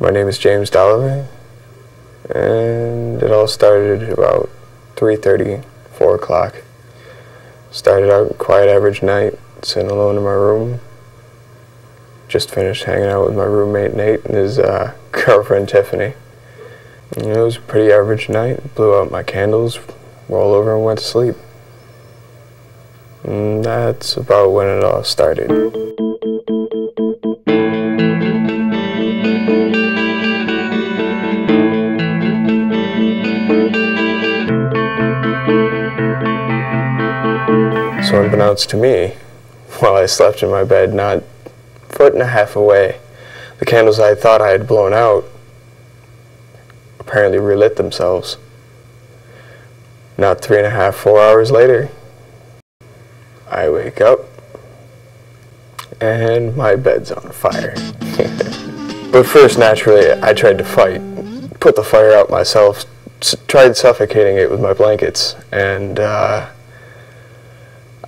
My name is James Doliver, and it all started about 3:30, 4 o'clock. Started out quiet average night, sitting alone in my room. Just finished hanging out with my roommate Nate and his girlfriend Tiffany. And it was a pretty average night. Blew out my candles, rolled over and went to sleep. And that's about when it all started. So unbeknownst to me, while I slept in my bed not a foot and a half away, the candles I thought I had blown out apparently relit themselves. Not 3.5, 4 hours later, I wake up and my bed's on fire. But first, naturally, I tried to fight, put the fire out myself, tried suffocating it with my blankets, and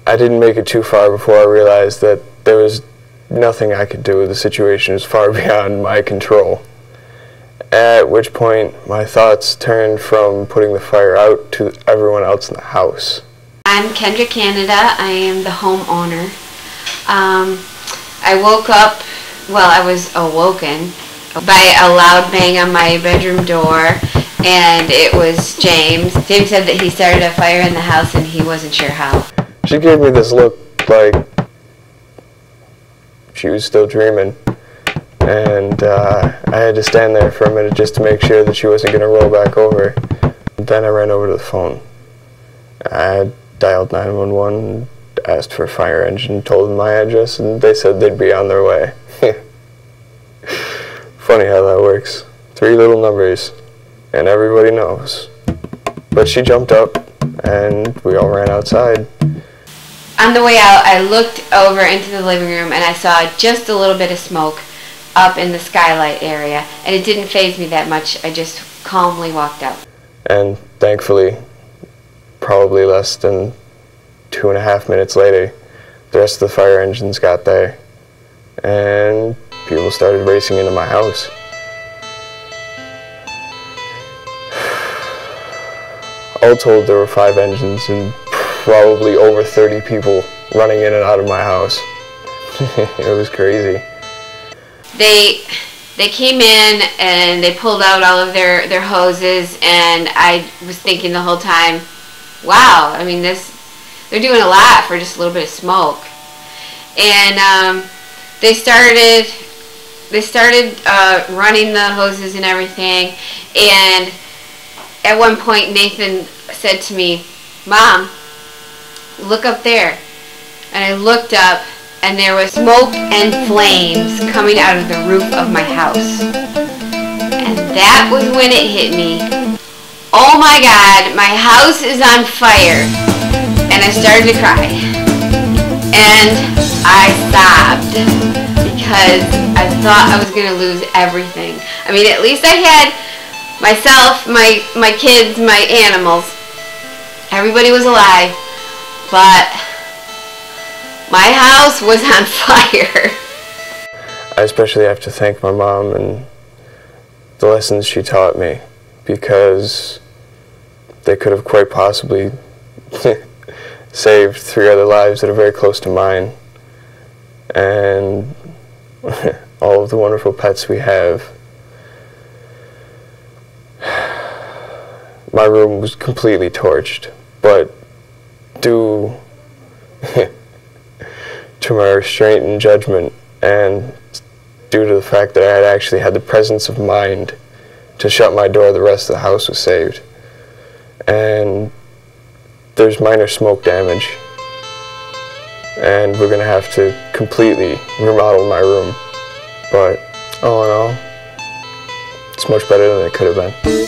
I didn't make it too far before I realized that there was nothing I could do. The situation was far beyond my control. At which point, my thoughts turned from putting the fire out to everyone else in the house. I'm Kendra Canada. I am the homeowner. I woke up, well, I was awoken by a loud bang on my bedroom door, and it was James. James said that he started a fire in the house and he wasn't sure how. She gave me this look like she was still dreaming, and I had to stand there for a minute just to make sure that she wasn't going to roll back over. Then I ran over to the phone. I dialed 911, asked for a fire engine, told them my address, and they said they'd be on their way. Funny how that works. 3 little numbers, and everybody knows. But she jumped up, and we all ran outside. On the way out, I looked over into the living room and I saw just a little bit of smoke up in the skylight area, and it didn't faze me that much. I just calmly walked out. And thankfully, probably less than 2.5 minutes later, the rest of the fire engines got there, and people started racing into my house. All told, there were 5 engines and probably over 30 people running in and out of my house. It was crazy. They came in and they pulled out all of their hoses, and I was thinking the whole time, wow, I mean, they're doing a lot for just a little bit of smoke. And they started running the hoses and everything, and at one point Nathan said to me, "Mom, look up there." And I looked up, and there was smoke and flames coming out of the roof of my house. And that was when it hit me. Oh my God, my house is on fire. And I started to cry. And I sobbed because I thought I was going to lose everything. I mean, at least I had myself, my kids, my animals. Everybody was alive. But my house was on fire. I especially have to thank my mom and the lessons she taught me, because they could have quite possibly saved 3 other lives that are very close to mine, and all of the wonderful pets we have. My room was completely torched, but due to my restraint and judgment, and due to the fact that I had actually had the presence of mind to shut my door, the rest of the house was saved. And there's minor smoke damage, and we're going to have to completely remodel my room, but all in all, it's much better than it could have been.